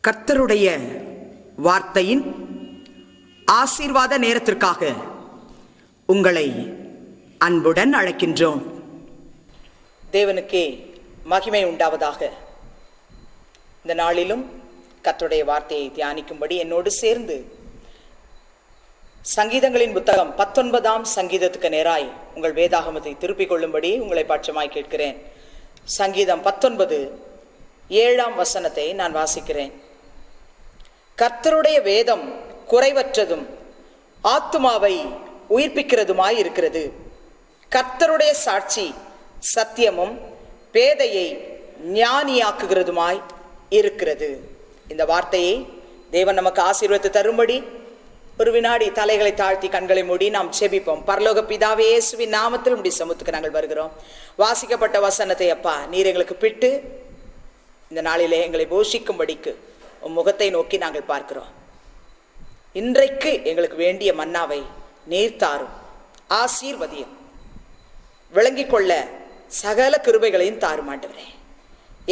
கர்த்தருடைய வார்த்தையின் ஆசீர்வாத நேரத்திற்காக உங்களை அன்புடன் அழைக்கின்றோம். தேவனுக்கே மகிமை உண்டாவதாக. இந்த நாளிலும் கர்த்தருடைய வார்த்தையை தியானிக்கும்படி என்னோடு சேர்ந்து சங்கீதங்களின் புத்தகம் 19ஆம் சங்கீதத்துக்கு நேராய் உங்கள் வேதாகமத்தை திருப்பிக் கொள்ளும்படி உங்களை பட்சமாய் கேட்கிறேன். சங்கீதம் 19 7ஆம் வசனத்தை நான் வாசிக்கிறேன். கர்த்தருடைய வேதம் குறைவற்றதும் ஆத்துமாவை உயிர்ப்பிக்கிறதுமாய் இருக்கிறது. கர்த்தருடைய சாட்சி சத்தியமும் பேதையை ஞானியாக்குகிறதுமாய் இருக்கிறது. இந்த வார்த்தையை தேவன் நமக்கு ஆசீர்வதித்து தரும்படி ஒரு வினாடி தலைகளை தாழ்த்தி கண்களை மூடி நாம் செபிப்போம். பரலோக பிதாவே, இயேசுவின் நாமத்தில் உம்முடைய சமூகத்துக்கு நாங்கள் வருகிறோம். வாசிக்கப்பட்ட வசனத்தை அப்பா நீர் எங்களுக்கு பிட்டு இந்த நாளிலே எங்களை போஷிக்கும்படிக்கு உம் முகத்தை நோக்கி நாங்கள் பார்க்கிறோம். இன்றைக்கு எங்களுக்கு வேண்டிய மன்னாவை நீர் தாரும், ஆசீர்வதியும், விளங்கிக் கொள்ள சகல கிருபைகளையும் தாரும் ஆண்டவரே.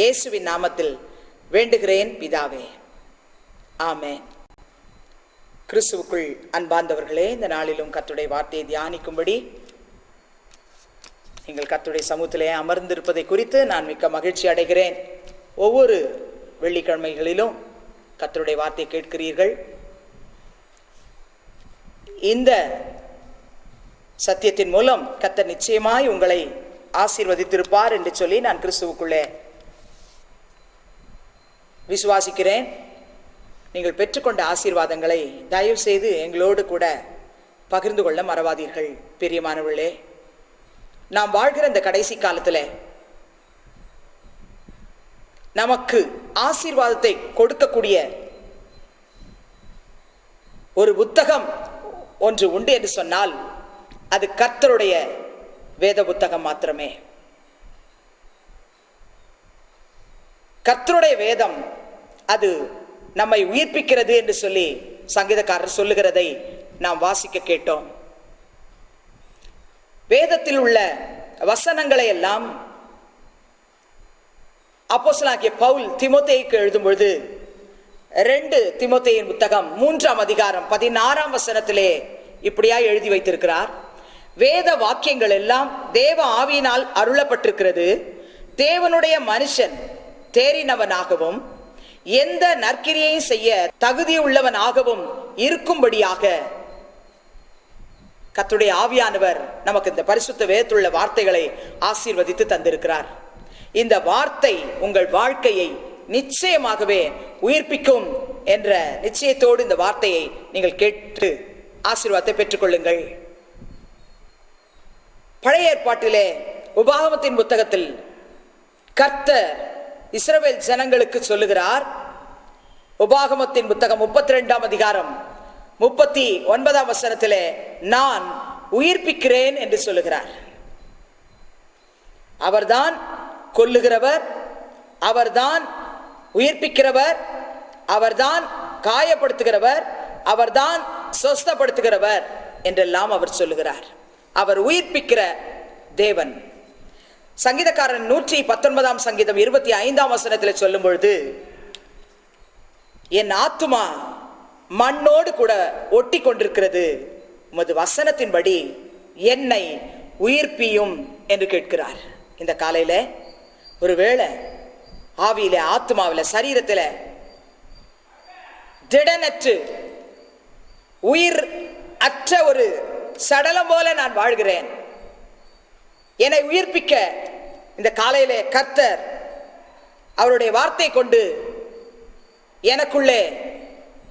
இயேசுவின் நாமத்தில் வேண்டுகிறேன் பிதாவே, ஆமென். கிறிஸ்துவுக்குள் அன்பார்ந்தவர்களே, இந்த நாளிலும் கர்த்தருடைய வார்த்தையை தியானிக்கும்படி நீங்கள் கர்த்தருடைய சமூகத்திலே அமர்ந்திருப்பதை குறித்து நான் மிக்க மகிழ்ச்சி அடைகிறேன். ஒவ்வொரு வெள்ளிக்கிழமைகளிலும் கர்த்தருடைய வார்த்தையை கேட்கிறீர்கள். இந்த சத்தியத்தின் மூலம் கர்த்தர் நிச்சயமாய் உங்களை ஆசீர்வதித்திருப்பார் என்று சொல்லி நான் கிறிஸ்துவுக்குள்ளே விசுவாசிக்கிறேன். நீங்கள் பெற்றுக்கொண்ட ஆசீர்வாதங்களை தயவு செய்து எங்களோடு கூட பகிர்ந்து கொள்ள மறவாதீர்கள். பிரியமானவர்களே, நாம் வாழ்கிற இந்த கடைசி காலத்தில் நமக்கு ஆசீர்வாதத்தை கொடுக்கக்கூடிய ஒரு புத்தகம் ஒன்று உண்டு என்று சொன்னால் அது கர்த்தருடைய வேத புத்தகம் மாத்திரமே. கர்த்தருடைய வேதம் அது நம்மை உயிர்ப்பிக்கிறது என்று சொல்லி சங்கீதக்காரர் சொல்லுகிறதை நாம் வாசிக்க கேட்டோம். வேதத்தில் உள்ள வசனங்களை எல்லாம் அப்போஸ்தலனாகிய பவுல் தீமோத்தேயுக்கு எழுதும் பொழுது 2 தீமோத்தேயின் புத்தகம் 3ஆம் அதிகாரம் 16ஆம் வசனத்திலே இப்படியாய் எழுதி வைத்திருக்கிறார். வேத வாக்கியங்கள் எல்லாம் தேவ ஆவியினால் அருளப்பட்டிருக்கிறது. தேவனுடைய மனுஷன் தேறினவனாகவும் எந்த நற்கிரியையும் செய்ய தகுதியுள்ளவனாகவும் இருக்கும்படியாக கர்த்தருடைய ஆவியானவர் நமக்கு இந்த பரிசுத்த வேதத்துள்ள வார்த்தைகளை ஆசீர்வதித்து தந்திருக்கிறார். இந்த வார்த்தை உங்கள் வாழ்க்கையை நிச்சயமாகவே உயிர்ப்பிக்கும் என்ற நிச்சயத்தோடு இந்த வார்த்தையை நீங்கள் கேட்டு ஆசீர்வாதத்தை பெற்றுக்கொள்ளுங்கள். பழைய ஏற்பாட்டிலே உபாகமத்தின் புத்தகத்தில் கர்த்தர் இஸ்ரவேல் ஜனங்களுக்கு சொல்லுகிறார். உபாகமத்தின் புத்தகம் 32ஆம் அதிகாரம் 39ஆம் வசனத்திலே நான் உயிர்ப்பிக்கிறேன் என்று சொல்லுகிறார். அவர்தான் கொல்லுகிறவர், அவர்தான் உயிர்ப்பிக்கிறவர், அவர்தான் காயப்படுத்துகிறவர், அவர்தான் சொஸ்தப்படுத்துகிறவர் என்றெல்லாம் அவர் சொல்லுகிறார். அவர் உயிர்ப்பிக்கிற தேவன். சங்கீதக்காரன் 119ஆம் சங்கீதம் 25ஆம் வசனத்தில் சொல்லும் பொழுது என் ஆத்துமா மண்ணோடு கூட ஒட்டி கொண்டிருக்கிறது, உமது வசனத்தின்படி என்னை உயிர்ப்பியும் என்று கேட்கிறார். இந்த காலையில ஒருவேளை ஆவியில, ஆத்மாவில, சரீரத்தில் திடனற்று உயிர் அற்ற ஒரு சடலம் போல நான் வாழ்கிறேன், என்னை உயிர்ப்பிக்க இந்த காலையிலே கர்த்தர் அவருடைய வார்த்தை கொண்டு எனக்குள்ளே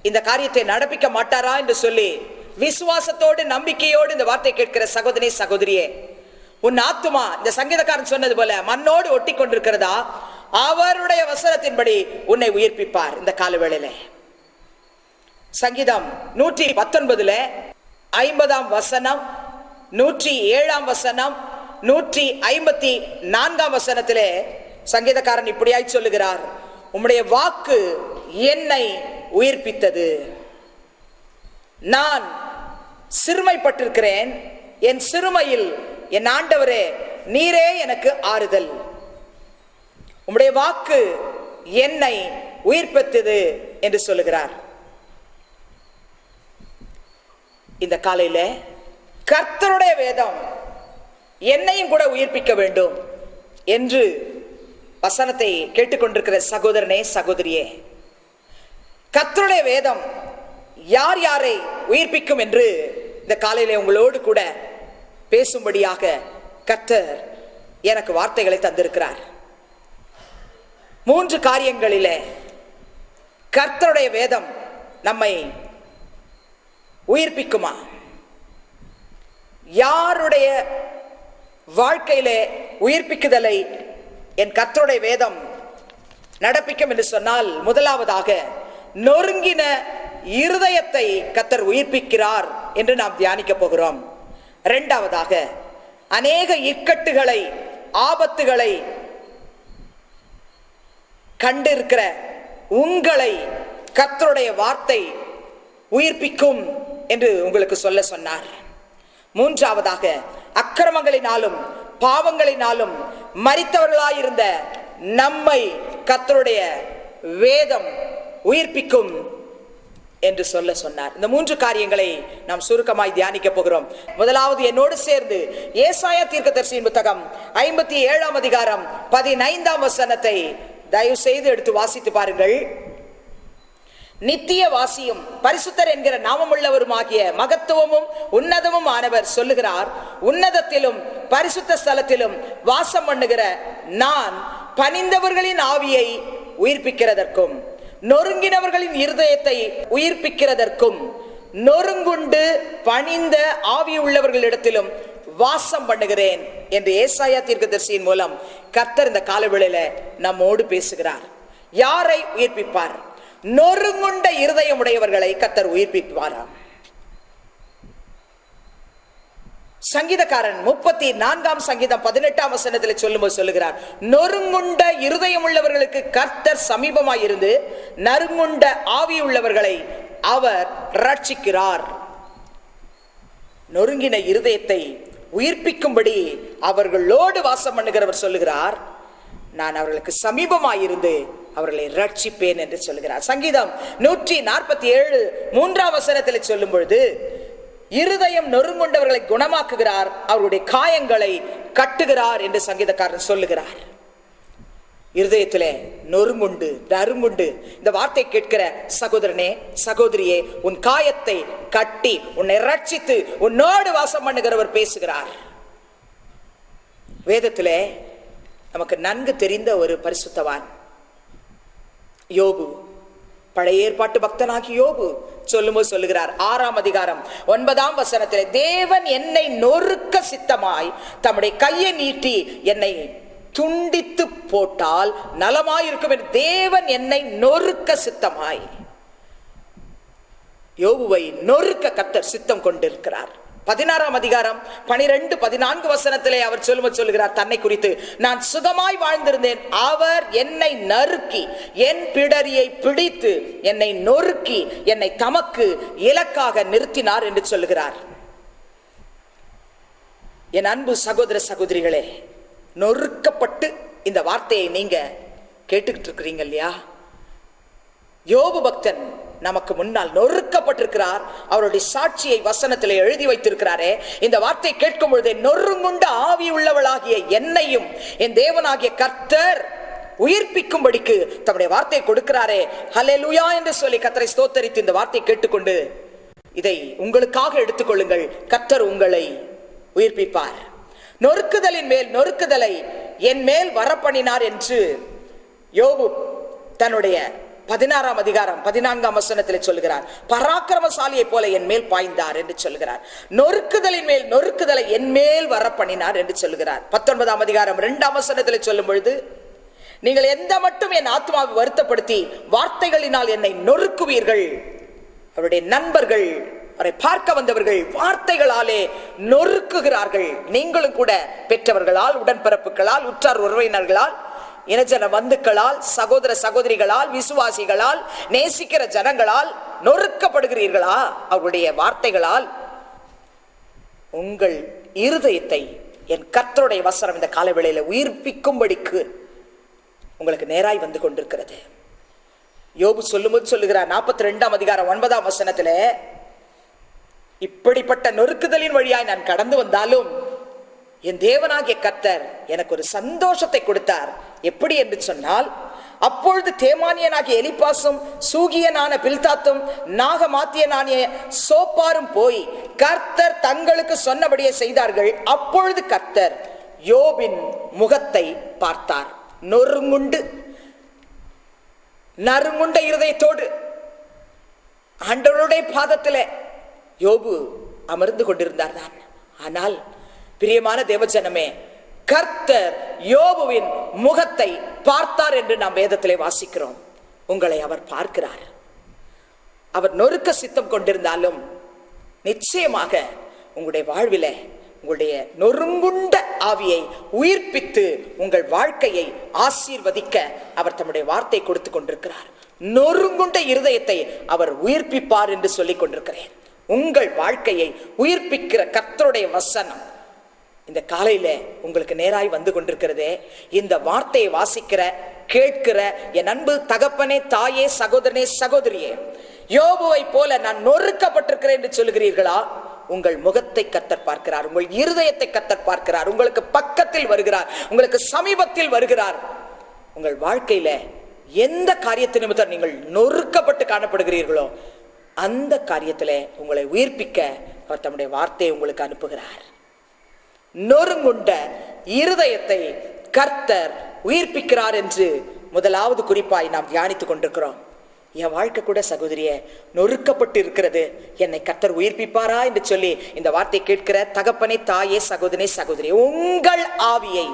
இந்த காரியத்தை நடப்பிக்க மாட்டாரா என்று சொல்லி விசுவாசத்தோடு நம்பிக்கையோடு இந்த வார்த்தை கேட்கிற சகோதரி சகோதரியே, உன் ஆத்துமா இந்த சங்கீதக்காரன் சொன்னது போல மண்ணோடு ஒட்டி கொண்டிருக்கிறதா? அவருடைய வசனத்தின்படி உன்னை உயிர்ப்பிப்பார். இந்த காலவேளையில சங்கீதம் 119 50ஆம் வசனம், 107ஆம் வசனம், 154ஆம் வசனத்திலே சங்கீதக்காரன் இப்படியாய் சொல்லுகிறார், உம்முடைய வாக்கு என்னை உயிர்ப்பித்தது. நான் சிறுமைப்பட்டிருக்கிறேன், என் சிறுமையில் என் ஆண்டவரே நீரே எனக்கு ஆறுதல். உம்முடைய வாக்கு என்னை உயிர்ப்பித்தது என்று சொல்லுகிறார். இந்த காலையில கர்த்தருடைய வேதம் என்னையும் கூட உயிர்ப்பிக்க வேண்டும் என்று வசனத்தை கேட்டுக்கொண்டிருக்கிற சகோதரனே, சகோதரியே, கர்த்தருடைய வேதம் யார் யாரை உயிர்ப்பிக்கும் என்று இந்த காலையில உங்களோடு கூட பேசும்படியாக கர்த்தர் எனக்கு வார்த்தைகளை தந்திருக்கிறார். 3 காரியங்களிலே கர்த்தருடைய வேதம் நம்மை உயிர்ப்பிக்குமா? யாருடைய வாழ்க்கையிலே உயிர்ப்பிக்குதலை என் கர்த்தருடைய வேதம் நடப்பிக்கும் என்று சொன்னால், முதலாவதாக நொறுங்கின இருதயத்தை கர்த்தர் உயிர்ப்பிக்கிறார் என்று நாம் தியானிக்க போகிறோம். இரண்டாவதாக அநேக இக்கட்டுகளை, ஆபத்துகளை கண்டிருக்கிற உங்களை கர்த்தருடைய வார்த்தை உயிர்ப்பிக்கும் என்று உங்களுக்கு சொல்ல சொன்னார். மூன்றாவதாக அக்கிரமங்களினாலும் பாவங்களினாலும் மரித்தவர்களாயிருந்த நம்மை கர்த்தருடைய வேதம் உயிர்ப்பிக்கும் என்று சொல்ல சொன்னார். இந்த 3 காரியங்களை நாம் சுருக்கமாய் தியானிக்க போகிறோம். முதலாவது என்னோடு சேர்ந்து ஏசாயா தீர்க்கதரிசியின் புத்தகம் 57ஆம் அதிகாரம் 15ஆம் வசனத்தை தயவு செய்து எடுத்து வாசித்து பாருங்கள். நித்திய வாசியும் பரிசுத்தர் என்கிற நாமமுள்ளவருமாகிய மகத்துவமும் உன்னதமும் ஆனவர் சொல்லுகிறார், உன்னதத்திலும் பரிசுத்த ஸ்தலத்திலும் வாசம் பண்ணுகிற நான் பணிந்தவர்களின் ஆவியை உயிர்ப்பிக்கிறதற்கும் நொறுங்கினவர்களின் இருதயத்தை உயிர்ப்பிக்கிறதற்கும் நொறுங்குண்டு பணிந்த ஆவி உள்ளவர்களிடத்திலும் வாசம் பண்ணுகிறேன் என்று ஏசாயா தீர்க்கதரிசியின் மூலம் கர்த்தர் இந்த காலவேளையில நம்மோடு பேசுகிறார். யாரை உயிர்ப்பிப்பார்? நொறுங்குண்ட இருதயம் உடையவர்களை கர்த்தர் உயிர்ப்பிப்பாராம். சங்கீதக்காரன் 34ஆம் சங்கீதம் 18ஆம் வசனத்தில் சொல்லும்போது சொல்லுகிறார், நொறுங்குண்ட இருதயம் உள்ளவர்களுக்கு கர்த்தர் சமீபமாயிருந்து நறுங்குண்ட ஆவி உள்ளவர்களை அவர் ரட்சிக்கிறார். நொறுங்கின இருதயத்தை உயிர்ப்பிக்கும்படி அவர்களோடு வாசம் பண்ணுகிறவர் சொல்லுகிறார், நான் அவர்களுக்கு சமீபமாயிருந்து அவர்களை ரட்சிப்பேன் என்று சொல்லுகிறார். சங்கீதம் 147 3ஆம் வசனத்தில் சொல்லும் பொழுது, இருதயம் நொறுங்குண்டவர்களை குணமாக்குகிறார், அவருடைய காயங்களை கட்டுகிறார் என்று சங்கீதக்காரன் சொல்லுகிறார். இருதயத்திலே நொறுங்குண்டு நறுங்குண்டு இந்த வார்த்தை கேட்கிற சகோதரனே, சகோதரியே, உன் காயத்தை கட்டி உன்னை ரட்சித்து உன்னோடு வாசம் பண்ணுகிறவர் பேசுகிறார். வேதத்திலே நமக்கு நன்கு தெரிந்த ஒரு பரிசுத்தவான் யோபு, பழைய ஏற்பாட்டு பக்தனாகி யோபு சொல்லும்போது சொல்லுகிறார், 6ஆம் அதிகாரம் 9ஆம் வசனத்திலே, தேவன் என்னை நொறுக்க சித்தமாய் தம்முடைய கையை நீட்டி என்னை துண்டித்து போட்டால் நலமாயிருக்கும் என்று தேவன் என்னை நொறுக்க சித்தமாய். யோபுவை நொறுக்க கர்த்தர் சித்தம் கொண்டிருக்கிறார். 16ஆம் அதிகாரம் 12 14 வசனத்திலே அவர் சொல்லுகிறார் தன்னை குறித்து, நான் சுகமாய் வாழ்ந்திருந்தேன், அவர் என்னை நறுக்கி என் பிடரியை பிடித்து என்னை நொறுக்கி என்னை தமக்கு இலக்காக நிறுத்தினார் என்று சொல்லுகிறார். என் அன்பு சகோதர சகோதரிகளே, நொறுக்கப்பட்டு இந்த வார்த்தையை நீங்க கேட்டுக்கிட்டு இருக்கிறீங்க இல்லையா? யோபு பக்தன் நமக்கு முன்னால் நொறுக்கப்பட்டிருக்கிறார். அவருடைய சாட்சியை வசனத்திலே எழுதி வைத்திருக்கிறாரே. இந்த வார்த்தை கேட்கும் பொழுதே நொறுங்குண்ட ஆவி உள்ளவளாகிய என்னையும் என் தேவனாகிய கர்த்தர் உயிர்ப்பிக்கும்படிக்கு தம்முடைய வார்த்தையை கொடுக்கிறாரே. ஹல்லேலூயா என்று சொல்லி கர்த்தரை ஸ்தோத்தரித்து இந்த வார்த்தையை கேட்டுக்கொண்டு இதை உங்களுக்காக எடுத்துக்கொள்ளுங்கள். கர்த்தர் உங்களை உயிர்ப்பிப்பார். நொறுக்குதலின் மேல் நொறுக்குதலை என் மேல் வரப்பண்ணினார் என்று யோபு தன்னுடைய 16ஆம் அதிகாரம் 14ஆம் வசனத்தில் சொல்லுகிறார். பராக்கிரமசாலியை போல என் மேல் பாய்ந்தார் என்று சொல்லுகிறார். நொறுக்குதலின் மேல் நொறுக்குதலை என் மேல் வரப்பண்ணினார் என்று சொல்லுகிறார். 19ஆம் அதிகாரம் 2ஆம் வசனத்தில் சொல்லும் பொழுது, நீங்கள் எந்த மட்டும் என் ஆத்மாவை வருத்தப்படுத்தி வார்த்தைகளினால் என்னை நொறுக்குவீர்கள். அவருடைய நண்பர்கள், அவரை பார்க்க வந்தவர்கள் வார்த்தைகளாலே நொறுக்குகிறார்கள். நீங்களும் கூட பெற்றவர்களால், உடன்பிறப்புகளால், உற்றார் உறவினர்களால், இனஜன பந்துக்களால், சகோதர சகோதரிகளால், விசுவாசிகளால், நேசிக்கிற ஜனங்களால் நொறுக்கப்படுகிறீர்களா? அவருடைய வார்த்தைகளால். உங்கள் இருதயத்தை என் கர்த்தருடைய வசனம் இந்த காலவேளையில உயிர்ப்பிக்கும்படிக்கு உங்களுக்கு நேராய் வந்து கொண்டிருக்கிறது. யோபு சொல்லும்போது சொல்லுகிறார் 42ஆம் அதிகாரம் 9ஆம் வசனத்திலே, இப்படிப்பட்ட நொறுக்குதலின் வழியாய் நான் கடந்து வந்தாலும் என் தேவனாகிய கர்த்தர் எனக்கு ஒரு சந்தோஷத்தை கொடுத்தார். எப்படி என்று சொன்னால், அப்பொழுது தேமானியனாகிய எலிப்பாசும் சூகியனான பில்தாத்தும் நாகமாத்தியனாகிய சோப்பாரும் போய் கர்த்தர் தங்களுக்கு சொன்னபடியே செய்தார்கள். அப்பொழுது கர்த்தர் யோபின் முகத்தை பார்த்தார். நறுங்குண்ட இருதயத்தோடு ஆண்டவருடைய பாதத்திலே யோபு அமர்ந்து கொண்டிருந்தார் தான். ஆனால் பிரியமான தேவஜனமே, கர்த்தர் யோபுவின் முகத்தை பார்த்தார் என்று நாம் வேதத்திலே வாசிக்கிறோம். உங்களை அவர் பார்க்கிறார். அவர் நொறுக்க சித்தம் கொண்டிருந்தாலும் நிச்சயமாக உங்களுடைய வாழ்விலே உங்களுடைய நொறுங்குண்ட ஆவியை உயிர்ப்பித்து உங்கள் வாழ்க்கையை ஆசீர்வதிக்க அவர் தம்முடைய வார்த்தை கொடுத்து கொண்டிருக்கிறார். நொறுங்குண்ட இருதயத்தை அவர் உயிர்ப்பிப்பார் என்று சொல்லிக் கொண்டிருக்கிறேன். உங்கள் வாழ்க்கையை உயிர்ப்பிக்கிற கர்த்தருடைய வசனம் இந்த காலையில உங்களுக்கு நேராய் வந்து கொண்டிருக்கிறதே. இந்த வார்த்தையை வாசிக்கிற கேட்கிற என் அன்பு தகப்பனே, தாயே, சகோதரனே, சகோதரியே, யோபுவை போல நான் நொறுக்கப்பட்டிருக்கிறேன் என்று சொல்லுகிறீர்களா? உங்கள் முகத்தை கர்த்தர் பார்க்கிறார். உங்கள் இருதயத்தை கர்த்தர் பார்க்கிறார். உங்களுக்கு பக்கத்தில் வருகிறார். உங்களுக்கு சமீபத்தில் வருகிறார். உங்கள் வாழ்க்கையில எந்த காரியத்தை நிமித்தம் நீங்கள் நொறுக்கப்பட்டு காணப்படுகிறீர்களோ அந்த காரியத்திலே உங்களை உயிர்ப்பிக்க அவர் தம்முடைய வார்த்தையை உங்களுக்கு அனுப்புகிறார். நொறுங்குண்ட இருதயத்தை கர்த்தர் உயிர்ப்பிக்கிறார் என்று முதலாவது குறிப்பாய் நாம் தியானித்துக் கொண்டிருக்கிறோம். என் வாழ்க்கை கூட சகோதரியே நொறுக்கப்பட்டு இருக்கிறது, என்னை கர்த்தர் உயிர்ப்பிப்பாரா என்று சொல்லி இந்த வார்த்தை கேட்கிற தகப்பனே, தாயே, சகோதரனே, சகோதரியே, உங்கள் ஆவியை,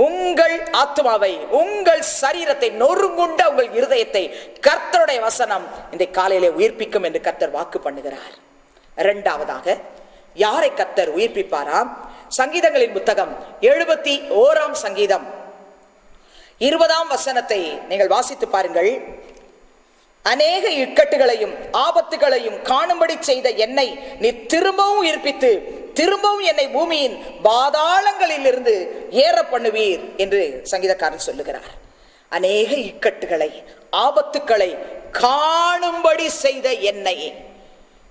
உங்கள் ஆத்மாவை, உங்கள் சரீரத்தை, நொறுங்குண்ட உங்கள் இருதயத்தை கர்த்தருடைய வசனம் இந்த காலையிலே உயிர்ப்பிக்கும் என்று கர்த்தர் வாக்கு பண்ணுகிறார். இரண்டாவதாக யாரை கர்த்தர் உயிர்ப்பிப்பாராம்? சங்கீதங்களின் புத்தகம் 71ஆம் சங்கீதம் 20ஆம் வசனத்தை நீங்கள் வாசித்து பாருங்கள். அநேக இக்கட்டுகளையும் ஆபத்துகளையும் காணும்படி செய்த என்னை நீ திரும்பவும் உயிர்ப்பித்து திரும்பவும் என்னை பூமியின் பாதாளங்களில் இருந்து ஏற பண்ணுவீர் என்று சங்கீதக்காரன் சொல்லுகிறார். அநேக இக்கட்டுகளை ஆபத்துக்களை காணும்படி செய்த என்னை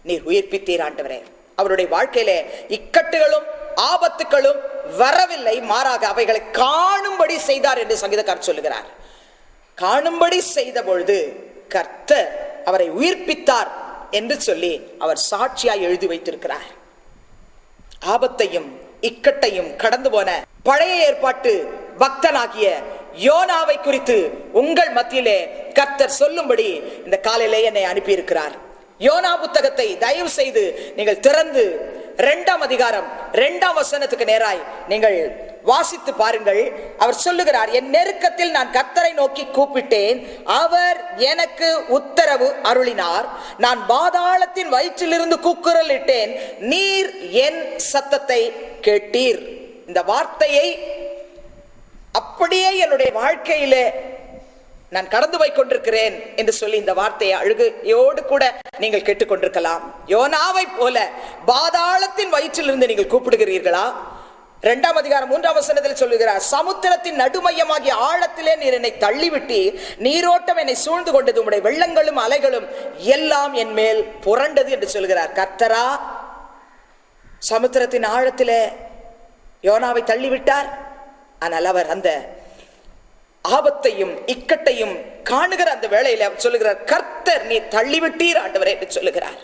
நீர் உயிர்ப்பித்தீர் ஆண்டவரே. அவருடைய வாழ்க்கையில இக்கட்டுகளும் ஆபத்துக்களும் வரவில்லை, மாறாக அவைகளை காணும்படி செய்தார் என்று சங்கீதக்காரர் சொல்லுகிறார். காணும்படி செய்த பொழுது கர்த்தர் அவரை உயிர்ப்பித்தார் என்று சொல்லி அவர் சாட்சியாய் எழுதி வைத்திருக்கிறார். ஆபத்தையும் இக்கட்டையும் கடந்து போன பழைய ஏற்பாட்டு பக்தனாகிய யோனாவை குறித்து உங்கள் மத்தியிலே கர்த்தர் சொல்லும்படி இந்த காலையிலே என்னை அனுப்பியிருக்கிறார். யோனா புத்தகத்தை தயவு செய்து நீங்கள் திறந்து 2ஆம் அதிகாரம் 2ஆம் வசனத்துக்கு நேராய் நீங்கள் வாசித்து பாருங்கள். அவர் சொல்லுகிறார், என் நெருக்கத்தில் நான் கர்த்தரை நோக்கி கூப்பிட்டேன், அவர் எனக்கு உத்தரவு அருளினார். நான் பாதாளத்தின் வயிற்றிலிருந்து கூக்குரல் இட்டேன், நீர் என் சத்தத்தை கேட்டீர். இந்த வார்த்தையை அப்படியே என்னுடைய வாழ்க்கையிலே நான் கடந்து போய் கொண்டிருக்கிறேன் என்று சொல்லி இந்த வார்த்தையை அழுகையோடு கூட நீங்கள் கேட்டுக்கொண்டிருக்கலாம். யோனாவை போல பாதாளத்தின் வயிற்றிலிருந்து நீங்கள் கூப்பிடுகிறீர்களா? 2ஆம் அதிகாரம் 3ஆம் வசனத்தில் சொல்லுகிறார், சமுத்திரத்தின் நடுமையமாகிய ஆழத்திலே நீர் என்னை தள்ளிவிட்டீர், நீரோட்டம் என்னை சூழ்ந்து கொண்டது, உம்முடைய வெள்ளங்களும் அலைகளும் எல்லாம் என் மேல் புரண்டது என்று சொல்கிறார். கர்த்தரா சமுத்திரத்தின் ஆழத்திலே யோனாவை தள்ளிவிட்டார். ஆனால் அவர் அந்த ஆபத்தையும் இக்கட்டையும் காணுகிற அந்த வேளையில அவர் சொல்லுகிறார், கர்த்தர் நீ தள்ளிவிட்டீர் ஆண்டவரே என்று சொல்லுகிறார்.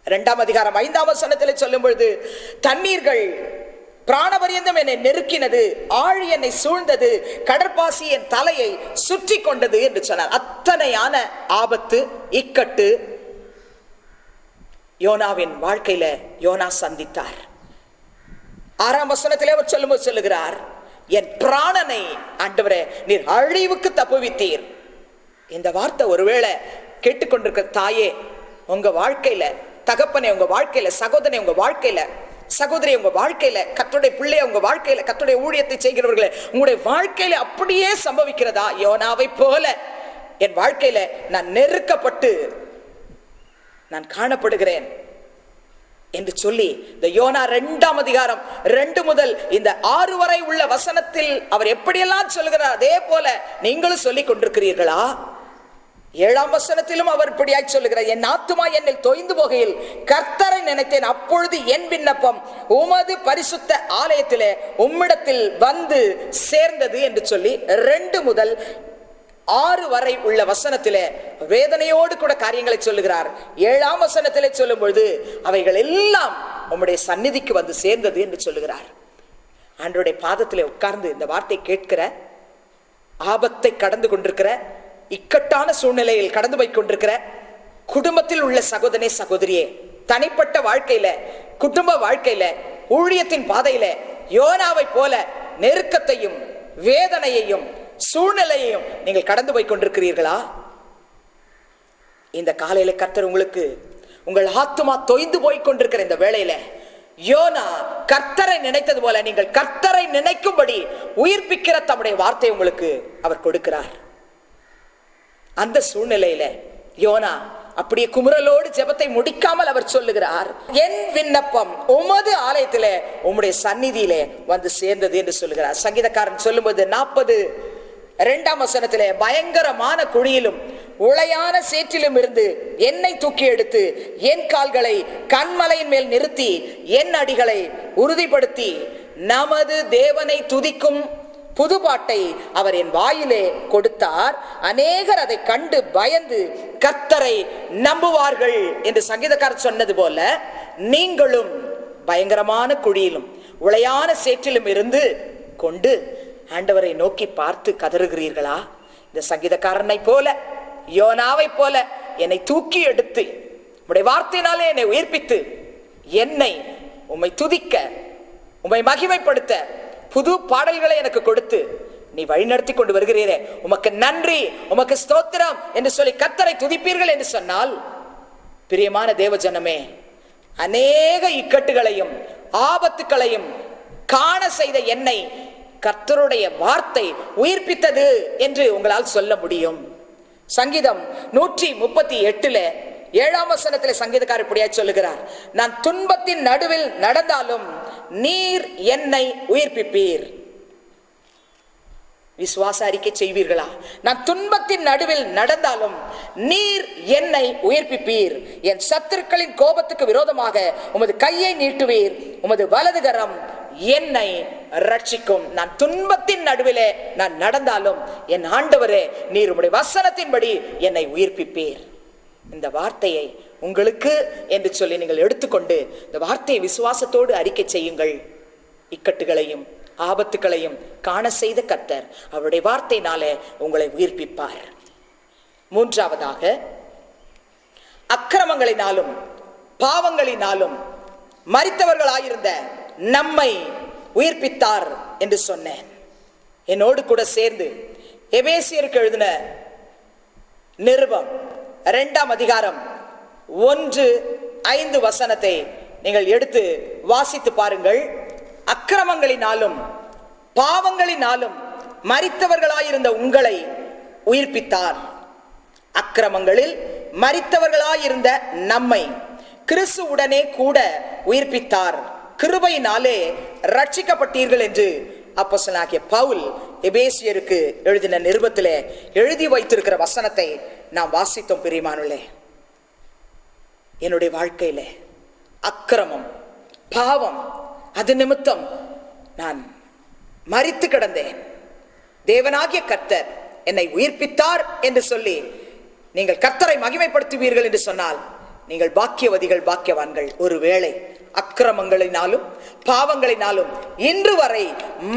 2ஆம் அதிகாரம் 5ஆம் வசனத்தில் சொல்லும் பொழுது, தண்ணீர்கள் பிராணபரியந்தம் என்னை நெருக்கினது, ஆழி என்னை சூழ்ந்தது, கடற்பாசி என் தலையை சுற்றி கொண்டது என்று சொன்னார். அத்தனையான ஆபத்து இக்கட்டு யோனாவின் வாழ்க்கையில யோனா சந்தித்தார். 6ஆம் வசனத்திலே அவர் சொல்லும்போது சொல்லுகிறார், என் பிராணனை ஆண்டவரே நீர் அழிவுக்கு தப்புவித்தீர். இந்த வார்த்தை ஒருவேளை கேட்டுக்கொண்டிருக்கிற தாயே, உங்க வாழ்க்கையில, தகப்பனே உங்க வாழ்க்கையில, சகோதரனே உங்க வாழ்க்கையில, சகோதரி உங்க வாழ்க்கையில, கர்த்தருடைய பிள்ளைய உங்க வாழ்க்கையில, கர்த்தருடைய ஊழியத்தை செய்கிறவர்களே உங்களுடைய வாழ்க்கையில அப்படியே சம்பவிக்கிறதா? யோனாவை போல என் வாழ்க்கையில நான் நெருக்கப்பட்டு நான் காணப்படுகிறேன் என்று சொல்லி இந்த யோனா 2ஆம் அதிகாரம் 2 முதல் இந்த 6 வரை உள்ள வசனத்தில் அவர் எப்படியெல்லாம் சொல்லுகிறார், அதே போல நீங்களும் சொல்லிக் கொண்டிருக்கிறீர்களா? 7ஆம் வசனத்திலும் அவர் இப்படியாய் சொல்லுகிறார், என் ஆத்துமா என்னில் தொய்ந்து போகையில் கர்த்தரை நினைத்தேன், அப்பொழுது என் விண்ணப்பம் உமது பரிசுத்த ஆலயத்திலே உம்மிடத்தில் வந்து சேர்ந்தது என்று சொல்லி 2 முதல் 6 வரை உள்ள வசனத்திலே வேதனையோடு கூட காரியங்களை சொல்லுகிறார். 7ஆம் வசனத்திலே சொல்லும் பொழுது அவைகள் எல்லாம் உம்முடைய சந்நிதிக்கு வந்து சேர்ந்தது என்று சொல்லுகிறார். ஆண்டவருடைய பாதத்திலே உட்கார்ந்து இந்த வார்த்தை கேட்கிற, ஆபத்தை கடந்து கொண்டிருக்கிற, இக்கட்டான சூழ்நிலையில் கடந்து போய் கொண்டிருக்கிற குடும்பத்தில் உள்ள சகோதரனே சகோதரியே, தனிப்பட்ட வாழ்க்கையில, குடும்ப வாழ்க்கையில, ஊழியத்தின் பாதையில யோனாவை போல நெருக்கத்தையும் வேதனையையும் சூழ்நிலையையும் நீங்கள் கடந்து போய் கொண்டிருக்கிறீர்களா? இந்த காலையில கர்த்தர் உங்களுக்கு, உங்கள் ஆத்துமா தொய்ந்து போய் கொண்டிருக்கிற இந்த வேளையில யோனா கர்த்தரை நினைத்தது போல நீங்கள் கர்த்தரை நினைக்கும்படி உயிர்ப்பிக்கிற தம்முடைய வார்த்தை உங்களுக்கு அவர் கொடுக்கிறார். அந்த சூழ்நிலையில யோனா அப்படியே குமுறலோடு ஜெபத்தை முடிக்காமல் அவர் சொல்லுகிறார், என் விண்ணப்பம் உமது ஆலயத்திலே உம்முடைய சந்நிதியிலே வந்து சேர்ந்தது என்று சொல்லுகிறார். சங்கீதக்காரன் சொல்லும்போது 42ஆம் வசனத்திலே, பயங்கரமான குழியிலும் உளையான சேற்றிலும் இருந்து என்னை தூக்கி எடுத்து என் கால்களை கண்மலையின் மேல் நிறுத்தி என் அடிகளை உறுதிப்படுத்தி நமது தேவனை துதிக்கும் புதுபாட்டை அவர் என் வாயிலே கொடுத்தார். அநேகர் அதை கண்டு பயந்து கர்த்தரை நம்புவார்கள் என்று சங்கீதக்காரர் சொன்னது போல, நீங்களும் பயங்கரமான குழியிலும் உளையான சேற்றிலும் இருந்து கொண்டு ஆண்டவரை நோக்கி பார்த்து கதறுகிறீர்களா? இந்த சங்கீதக்காரனை போல, யோனாவை போல என்னை தூக்கி எடுத்து உம்முடைய வார்த்தையினாலே என்னை உயிர்ப்பித்து என்னை உம்மை துதிக்க, உம்மை மகிமைப்படுத்த புது பாடல்களை எனக்கு கொடுத்து நீ வழிநடத்தி கொண்டு வருகிறீரே, உமக்கு நன்றி, உமக்கு ஸ்தோத்திரம் என்று சொல்லி கர்த்தரை துதிப்பீர்கள் என்று சொன்னால், பிரியமான தேவஜனமே, அநேக இக்கட்டுகளையும் ஆபத்துக்களையும் காண செய்த என்னை கர்த்தருடைய வார்த்தை உயிர்ப்பித்தது என்று உங்களால் சொல்ல முடியும். சங்கீதம் 138 7ஆம் வசனத்திலே சங்கீதக்காரர் இப்படியா சொல்லுகிறார், நான் துன்பத்தின் நடுவில் நடந்தாலும் நீர் என்னை உயிர்ப்பிப்பீர். விசுவாச அறிக்கை செய்வீர்களா? நான் துன்பத்தின் நடுவில் நடந்தாலும் நீர் என்னை உயிர்ப்பிப்பீர். என் சத்துருக்களின் கோபத்துக்கு விரோதமாக உமது கையை நீட்டுவீர், உமது வலது கரம் என்னை ரட்சிக்கும். நான் துன்பத்தின் நடுவிலே நான் நடந்தாலும் என் ஆண்டவரே, நீர் உம்முடைய வசனத்தின்படி என்னை உயிர்ப்பிப்பீர். இந்த வார்த்தையை உங்களுக்கு என்று சொல்லி நீங்கள் எடுத்துக்கொண்டு இந்த வார்த்தையை விசுவாசத்தோடு அறிக்கை செய்யுங்கள். இக்கட்டுகளையும் ஆபத்துகளையும் காண செய்த கர்த்தர் அவருடைய வார்த்தையினாலே உங்களை உயிர்ப்பிப்பார். 3ஆவதாக, அக்கிரமங்களினாலும் பாவங்களினாலும் மரித்தவர்களாயிருந்த நம்மை உயிர்ப்பித்தார் என்று சொன்னேன். என்னோடு கூட சேர்ந்து எபேசியருக்கு எழுதின நிருபம் 2ஆம் அதிகாரம் 1-5 வசனத்தை நீங்கள் எடுத்து வாசித்து பாருங்கள். அக்கிரமங்களினாலும் பாவங்களினாலும் மரித்தவர்களாயிருந்த உங்களை உயிர்ப்பித்தார். அக்கிரமங்களில் மரித்தவர்களாயிருந்த நம்மை கிறிஸ்துவுடனே கூட உயிர்ப்பித்தார். கிருபையினாலே ரட்சிக்கப்பட்டீர்கள் என்று அப்போஸ்தலனாகிய பவுல் எபேசியருக்கு எழுதின நிருபத்திலே எழுதி வைத்திருக்கிற வசனத்தை நாம் வாசித்தோம். பிரியமானவர்களே, என்னுடைய வாழ்க்கையில அக்கிரமம் பாவம் அது நிமித்தம் நான் மரித்து கிடந்தேன். தேவனாகிய கர்த்தர் என்னை உயிர்ப்பித்தார் என்று சொல்லி நீங்கள் கர்த்தரை மகிமைப்படுத்துவீர்கள் என்று சொன்னால் நீங்கள் பாக்கியவதிகள், பாக்கியவான்கள். ஒருவேளை அக்கிரமங்களினாலும் பாவங்களினாலும் இன்று வரை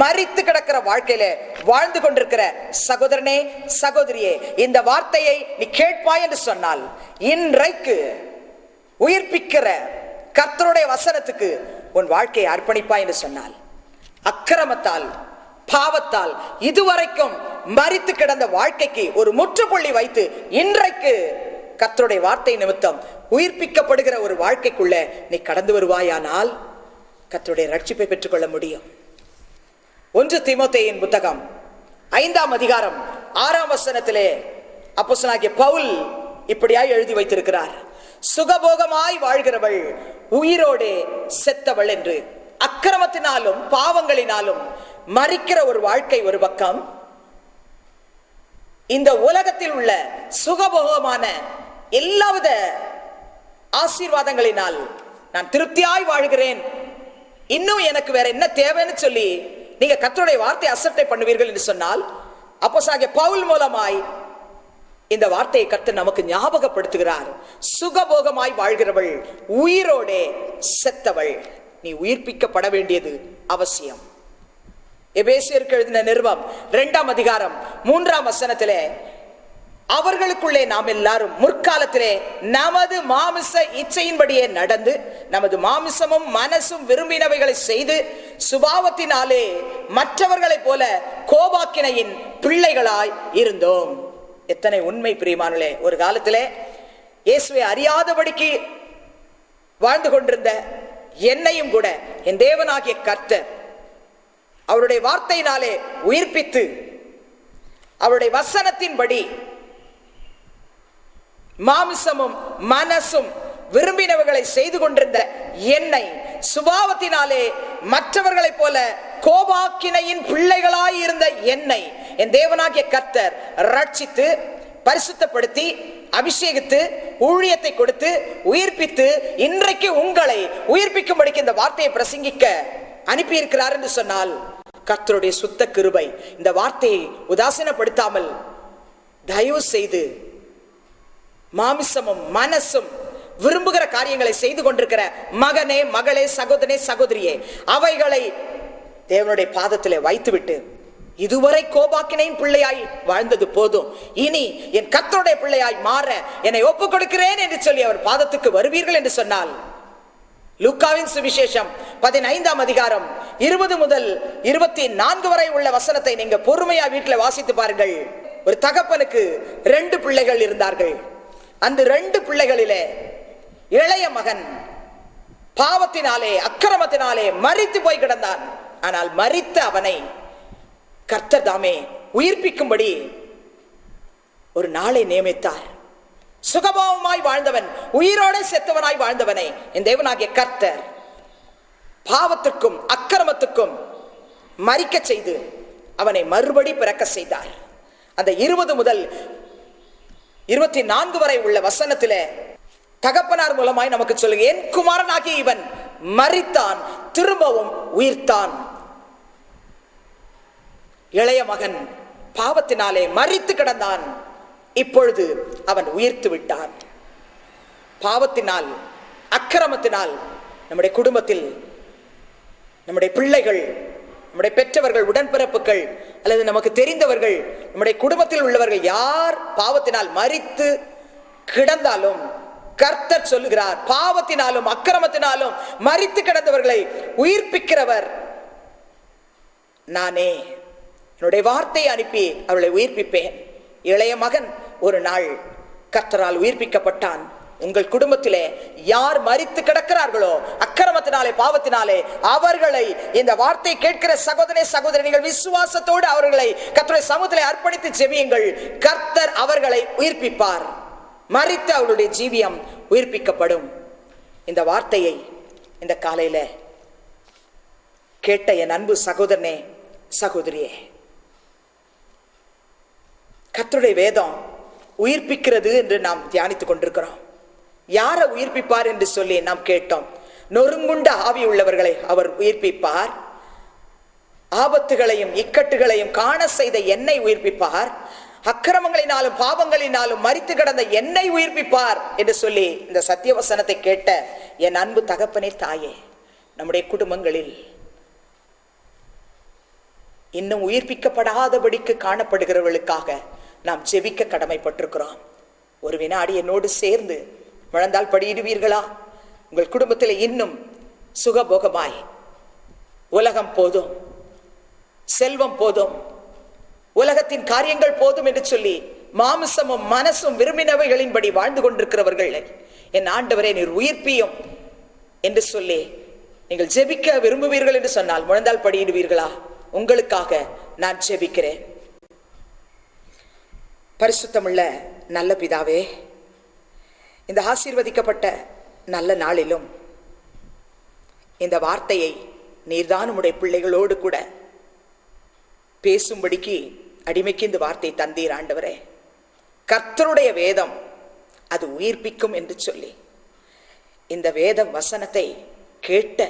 மரித்து கிடக்கிற வாழ்க்கையில வாழ்ந்து கொண்டிருக்கிற சகோதரனே சகோதரியே, இந்த வார்த்தையை நீ கேட்பாய் என்று சொன்னால், இன்றைக்கு உயிர்ப்பிக்கிற கர்த்தருடைய வசனத்துக்கு உன் வாழ்க்கையை அர்ப்பணிப்பாய் என்று சொன்னால், அக்கிரமத்தால் பாவத்தால் இதுவரைக்கும் மரித்து கிடந்த வாழ்க்கைக்கு ஒரு முற்றுப்புள்ளி வைத்து இன்றைக்கு கர்த்தருடைய வார்த்தை நிமித்தம் உயிர்ப்பிக்கப்படுகிற ஒரு வாழ்க்கைக்குள்ள நீ கடந்து வருவாயானால் கர்த்தருடைய ரட்சிப்பை பெற்றுக்கொள்ள முடியும். 1 தீமோத்தேயின் புத்தகம் 5ஆம் அதிகாரம் 6ஆம் வசனத்திலே அப்போஸ்தலனாகிய பவுல் இப்படியாய் எழுதி வைத்திருக்கிறார், சுகபோகமாய் வாழ்கிறவள் உயிரோடே செத்தவள் என்று. அக்கிரமத்தினாலும் பாவங்களினாலும் மரிக்கிற ஒரு வாழ்க்கை ஒரு பக்கம், இந்த உலகத்தில் உள்ள சுகபோகமான எல்லாவித ஆசீர்வாதங்களினால் நான் திருப்தியாய் வாழ்கிறேன், இன்னும் எனக்கு வேற என்ன தேவைன்னு சொல்லி நீங்க கர்த்தருடைய வார்த்தையை அசட்டை பண்ணுவீர்கள் என்று சொன்னால், அப்போஸ்தலனாகிய பவுல் மூலமாய் இந்த வார்த்தையை கர்த்தர் நமக்கு ஞாபகப்படுத்துகிறார். சுகபோகமாய் வாழ்கிறவள் உயிரோடே செத்தவள், நீ உயிர்ப்பிக்கப்பட வேண்டியது அவசியம். எபேசியருக்கு எழுதின நிருபம் 2ஆம் அதிகாரம் 3ஆம் வசனத்திலே, அவர்களுக்குள்ளே நாம் எல்லாரும் முற்காலத்திலே நமது மாமிச இச்சையின்படியே நடந்து நமது மாமிசமும் மனசும் விரும்பினவைகளை செய்து சுபாவத்தினாலே மற்றவர்களைப் போல கோபாக்கினையின் பிள்ளைகளாய் இருந்தோம். எத்தனை உண்மை பிரியமானவர்களே! ஒரு காலத்திலே இயேசுவை அறியாதபடிக்கு வாழ்ந்து கொண்டிருந்த என்னையும் கூட என் தேவனாகிய கர்த்தர் அவருடைய வார்த்தையினாலே உயிர்ப்பித்து அவருடைய வசனத்தின்படி மாமிசமும் மனசும் விரும்பினவர்களை செய்து கொண்டிருந்த என்னை சுபாவத்தினாலே மற்றவர்களைப் போல கோபாக்கினையின் பிள்ளைகளாய் இருந்த என்னை என் தேவனாகிய கர்த்தர் ரட்சித்து பரிசுத்தப்படுத்தி அபிஷேகித்து ஊழியத்தை கொடுத்து உயிர்ப்பித்து இன்றைக்கு உங்களை உயிர்ப்பிக்கும்படிக்கு இந்த வார்த்தையை பிரசங்கிக்க அனுப்பி இருக்கிறார் என்று சொன்னால், கர்த்தருடைய சுத்த கிருபை. இந்த வார்த்தையை உதாசீனப்படுத்தாமல் தயவு செய்து மாமிசமும் மனசும் விரும்புகிற காரியங்களை செய்து கொண்டிருக்கிற மகனே, மகளே, சகோதரனே, சகோதரியே, அவைகளை தேவனுடைய பாதத்திலே வைத்துவிட்டு இதுவரை கோபாக்கினையின் பிள்ளையாய் வாழ்ந்தது போதும், இனி என் கர்த்தருடைய பிள்ளையாய் மாற என்னை ஒப்புக் கொடுக்கிறேன் என்று சொல்லி அவர் பாதத்துக்கு வருவீர்கள் என்று சொன்னால், லூக்காவின் சுவிசேஷம் 15ஆம் அதிகாரம் 20 முதல் 24 வரை உள்ள வசனத்தை நீங்க பொறுமையா வீட்டில் வாசித்து பாருங்கள். ஒரு தகப்பனுக்கு 2 பிள்ளைகள் இருந்தார்கள். அந்த 2 பிள்ளைகளிலே இளைய மகன் பாவத்தினாலே அக்கிரமத்தினாலே மரித்து போய் கிடந்தான். ஆனால் மரித்த அவனை கர்த்தர் தாமே உயிர்ப்பிக்கும்படி ஒரு நாளை நியமித்தார். சுகபாவமாய் வாழ்ந்தவன், உயிரோட செத்தவனாய் வாழ்ந்தவனை என் தேவனாகிய கர்த்தர் பாவத்திற்கும் அக்கிரமத்துக்கும் மரிக்க செய்து அவனை மறுபடி பிறக்க செய்தார். அந்த 20 முதல் 24 வரை உள்ள வசனத்திலே தகப்பனார் மூலமாய் நமக்கு சொல்லுங்க, என் குமாரனாகிய இவன் மரித்தான், திரும்பவும் உயிர்த்தான். இளைய மகன் பாவத்தினாலே மரித்து கிடந்தான், இப்பொழுது அவன் உயிர்த்து விட்டான். பாவத்தினால் அக்கிரமத்தினால் நம்முடைய குடும்பத்தில் நம்முடைய பிள்ளைகள், நம்முடைய பெற்றவர்கள், உடன்பிறப்புகள் அல்லது நமக்கு தெரிந்தவர்கள், நம்முடைய குடும்பத்தில் உள்ளவர்கள் யார் பாவத்தினால் மரித்து கிடந்தாலும் கர்த்தர் சொல்லுகிறார், பாவத்தினாலும் அக்கிரமத்தினாலும் மரித்து கிடந்தவர்களை உயிர்ப்பிக்கிறவர் நானே. என்னுடைய வார்த்தையை அனுப்பி அவர்களை உயிர்ப்பிப்பேன். இளைய மகன் ஒரு நாள் கர்த்தரால் உயிர்ப்பிக்கப்பட்டான். உங்கள் குடும்பத்திலே யார் மரித்து கிடக்கிறார்களோ அக்கிரமத்தினாலே பாவத்தினாலே, அவர்களை இந்த வார்த்தை கேட்கிற சகோதரனே, சகோதரி, நீங்கள் விசுவாசத்தோடு அவர்களை கர்த்தருடைய சமூகத்திலே அர்ப்பணித்து ஜெபியுங்கள். கர்த்தர் அவர்களை உயிர்ப்பிப்பார். மரித்து அவருடைய ஜீவியம் உயிர்ப்பிக்கப்படும். இந்த வார்த்தையை இந்த காலையில கேட்ட என் அன்பு சகோதரனே, சகோதரியே, கர்த்தருடைய வேதம் உயிர்ப்பிக்கிறது என்று நாம் தியானித்துக் கொண்டிருக்கிறோம். யாரை உயிர்ப்பிப்பார் என்று சொல்லி நாம் கேட்டோம். நொறுங்குண்ட ஆவி உள்ளவர்களை அவர் உயிர்ப்பிப்பார். ஆபத்துகளையும் இக்கட்டுகளையும் காண செய்த என்னை உயிர்ப்பிப்பார். அக்கிரமங்களினாலும் பாவங்களினாலும் மரித்து கிடந்த என்னை உயிர்ப்பிப்பார் என்று சொல்லி இந்த சத்தியவசனத்தை கேட்ட என் அன்பு தகப்பனே, தாயே, நம்முடைய குடும்பங்களில் இன்னும் உயிர்ப்பிக்கப்படாதபடிக்கு காணப்படுகிறவர்களுக்காக நாம் ஜெபிக்க கடமைப்பட்டிருக்கிறோம். ஒரு வினாடி என்னோடு சேர்ந்து முழந்தால் படியிடுவீர்களா? உங்கள் குடும்பத்தில் இன்னும் சுகபோகமாய் உலகம் போதும், செல்வம் போதும், உலகத்தின் காரியங்கள் போதும் என்று சொல்லி மாமிசமும் மனசும் விரும்பினவைகளின்படி வாழ்ந்து கொண்டிருக்கிறவர்கள், என் ஆண்டவரே நீர் உயிர்ப்பியும் என்று சொல்லி நீங்கள் ஜெபிக்க விரும்புவீர்கள் என்று சொன்னால் முழந்தால் படியிடுவீர்களா? உங்களுக்காக நான் ஜெபிக்கிறேன். பரிசுத்தமுள்ள நல்ல பிதாவே, இந்த ஆசீர்வதிக்கப்பட்ட நல்ல நாளிலும் இந்த வார்த்தையை நீர்தான் உம்முடைய பிள்ளைகளோடு கூட பேசும்படிக்கு அடிமைக்கு இந்த வார்த்தை தந்தீர் ஆண்டவரே. கர்த்தருடைய வேதம் அது உயிர்ப்பிக்கும் என்று சொல்லி இந்த வேத வசனத்தை கேட்ட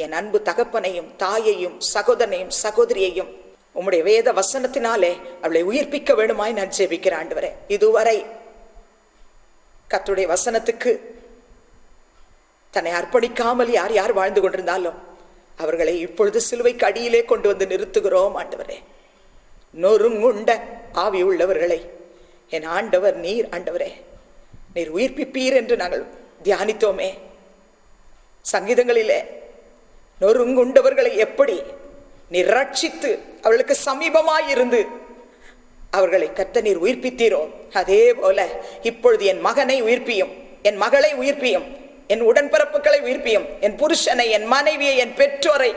என் அன்பு தகப்பனையும் தாயையும் சகோதரனையும் சகோதரியையும் உம்முடைய வேத வசனத்தினாலே அவளை உயிர்ப்பிக்க வேண்டுமாய் நான் ஜெபிக்கிறேன் ஆண்டவரே. இதுவரை கர்த்தருடைய வசனத்துக்கு தன்னை அர்ப்பணிக்காமல் யார் யார் வாழ்ந்து கொண்டிருந்தாலும் அவர்களை இப்பொழுது சிலுவைக்கு அடியிலே கொண்டு வந்து நிறுத்துகிறோம் ஆண்டவரே. நொறுங்குண்ட ஆவி உள்ளவர்களை என் ஆண்டவர் நீர் ஆண்டவரே நீர் உயிர்ப்பிப்பீர் என்று நாங்கள் தியானித்தோமே. சங்கீதங்களிலே நொறுங்குண்டவர்களை எப்படி நீர் ரட்சித்து அவர்களுக்கு சமீபமாயிருந்து அவர்களை கர்த்தர் நீர் உயிர்ப்பித்தீரோ, அதே போல இப்பொழுது என் மகனை உயிர்ப்பியும், என் மகளை உயிர்ப்பியும், என் உடன்பிறப்புகளை உயிர்ப்பியும், என் புருஷனை, என் மனைவியை, என் பெற்றோரை,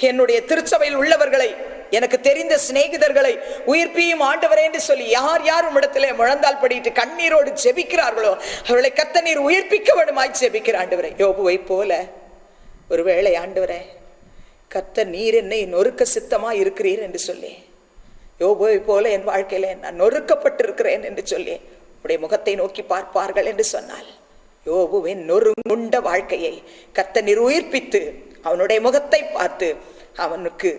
என்னுடைய திருச்சபையில் உள்ளவர்களை, எனக்கு தெரிந்த சிநேகிதர்களை உயிர்ப்பியும் ஆண்டவரே என்று சொல்லி யார் யார் உம்மிடத்திலே முழந்தால் படிட்டு கண்ணீரோடு ஜெபிக்கிறார்களோ அவர்களை கர்த்தர் நீர் உயிர்ப்பிக்க வேண்டுமாய் ஜெபிக்கிற ஆண்டவரே. யோபுவை போல ஒருவேளை ஆண்டவரே கர்த்தர் நீர் என்னை நொறுக்க சித்தமா இருக்கிறீர் என்று சொல்லி, யோபுவை போல என் வாழ்க்கையில நான் நொறுக்கப்பட்டிருக்கிறேன் என்று சொல்லி உடைய முகத்தை நோக்கி பார்ப்பார்கள் என்று சொன்னால், யோபுவின் நொறுங்குண்ட வாழ்க்கையை கர்த்தர் நீர் உயிர்ப்பித்து அவனுடைய முகத்தை பார்த்து அவனுக்கு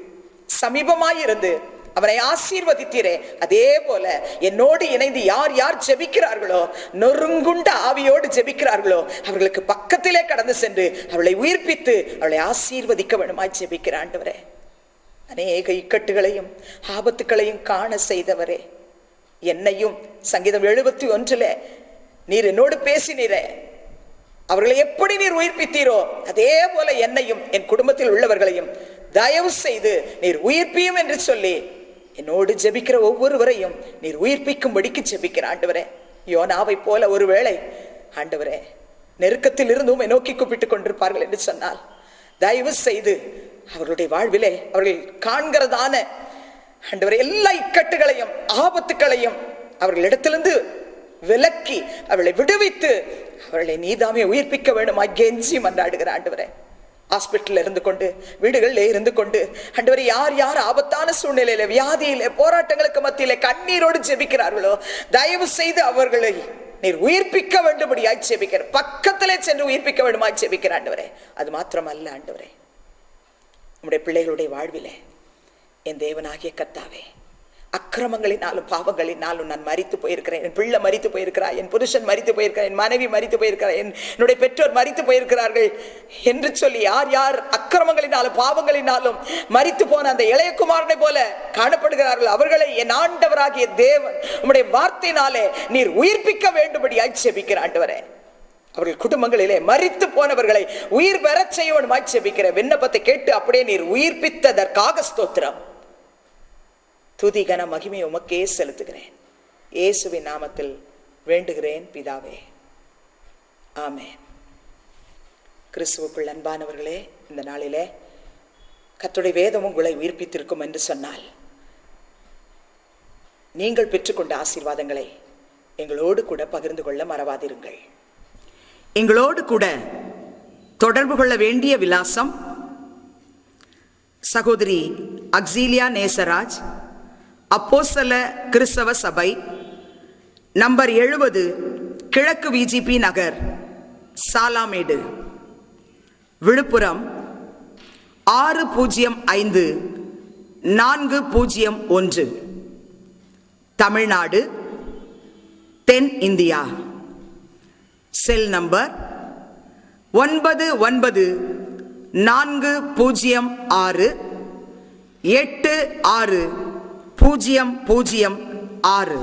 சமீபமாயிருந்து அவனை ஆசீர்வதித்தீரே. அதே போல என்னோடு இணைந்து யார் யார் ஜெபிக்கிறார்களோ, நொறுங்குண்ட ஆவியோடு ஜெபிக்கிறார்களோ அவர்களுக்கு பக்கத்திலே கடந்து சென்று அவளை உயிர்ப்பித்து அவளை ஆசீர்வதிக்க வேண்டுமாய் ஜெபிக்கிற ஆண்டவரே. அநேக இக்கட்டுகளையும் ஆபத்துக்களையும் காண செய்தவரே, என்னையும் சங்கீதம் 71 நீர் என்னோடு பேசினீரே, அவர்களை எப்படி நீர் உயிர்ப்பித்தீரோ அதே போல என்னையும் என் குடும்பத்தில் உள்ளவர்களையும் தயவு செய்து நீர் உயிர்ப்பியும் என்று சொல்லி என்னோடு ஜெபிக்கிற ஒவ்வொருவரையும் நீர் உயிர்ப்பிக்கும்படிக்கு ஜெபிக்கிற ஆண்டவரே. யோனாவை போல ஒருவேளை ஆண்டவரே நெருக்கத்தில் இருந்தும் நோக்கி கூப்பிட்டுக் கொண்டிருப்பார்கள் என்று சொன்னால், தயவு செய்து அவர்களுடைய வாழ்விலே அவர்கள் காண்கிறதான ஆண்டவரே எல்லா இக்கட்டுகளையும் ஆபத்துக்களையும் அவர்களிடத்திலிருந்து விலக்கி அவளை விடுவித்து அவர்களை நீதாமே உயிர்ப்பிக்க வேண்டுமா கெஞ்சி மன்றாடுகிற ஆண்டவரே. ஹாஸ்பிட்டல்ல இருந்து கொண்டு, வீடுகளில் இருந்து கொண்டு ஆண்டவரே யார் யார் ஆபத்தான சூழ்நிலையில, வியாதியில, போராட்டங்களுக்கு மத்தியில கண்ணீரோடு ஜெபிக்கிறார்களோ தயவு செய்து அவர்களை நீர் உயிர்ப்பிக்க வேண்டும்படியாய் ஜெபிக்கிற, பக்கத்திலே சென்று உயிர்ப்பிக்க வேண்டுமாய் ஜெபிக்கிற ஆண்டவரே. அது மாத்திரமல்ல ஆண்டவரே, உம்முடைய பிள்ளைகளுடைய வாழ்விலே என் தேவனாகிய கர்த்தாவே, அக்கிரமங்களினாலும் பாவங்களினாலும் நான் மரித்து போயிருக்கிறேன், என் பிள்ளை மரித்து போயிருக்கிறார், என் புருஷன் மரித்து போயிருக்கிறார், என் மனைவி மரித்து போயிருக்கிறார், என்னுடைய பெற்றோர் மரித்து போயிருக்கிறார்கள் என்று சொல்லி யார் யார் அக்கிரமங்களினாலும் பாவங்களினாலும் மரித்து போன அந்த இளையகுமாரனை போல காணப்படுகிறார்கள் அவர்களை என் ஆண்டவராகிய தேவன் உம்முடைய வார்த்தையினாலே நீர் உயிர்ப்பிக்க வேண்டும்படியாய் ஜெபிக்கிற ஆண்டவரே. அவர்கள் குடும்பங்களிலே மரித்து போனவர்களை உயிர் பெறச் செய்ய வேண்டுமாய் ஜெபிக்கிற விண்ணப்பத்தை கேட்டு அப்படியே நீர் உயிர்ப்பித்ததற்காக ஸ்தோத்திரம். துதி கன மகிமை உமக்கே செலுத்துகிறேன். இயேசுவின் நாமத்தில் வேண்டுகிறேன் பிதாவே, ஆமென். கிறிஸ்துவுக்குள் அன்பானவர்களே, இந்த நாளிலே கர்த்தருடைய வேதம் உங்களை உயிர்ப்பித்திருக்கும் என்று சொன்னால் நீங்கள் பெற்றுக்கொண்ட ஆசீர்வாதங்களை எங்களோடு கூட பகிர்ந்து கொள்ள மறவாதிருங்கள். எங்களோடு கூட தொடர்பு கொள்ள வேண்டிய விலாசம் சகோதரி அக்ஸீலியா நேசராஜ், அப்போஸ்தல கிறிஸ்தவ சபை, நம்பர் 70, கிழக்கு விஜிபி நகர், சாலாமேடு, விழுப்புரம் 605401, தமிழ்நாடு, தென் இந்தியா. Cell number 9940686006.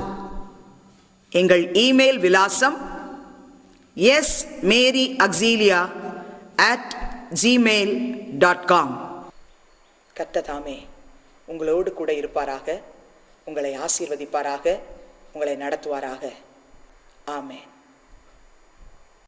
எங்கள் இமெயில் விலாசம் smaryauxilia@gmail.com. கர்த்தர் உங்களோடு கூட இருப்பாராக, உங்களை ஆசீர்வதிப்பாராக, உங்களை நடத்துவாராக. ஆமென்.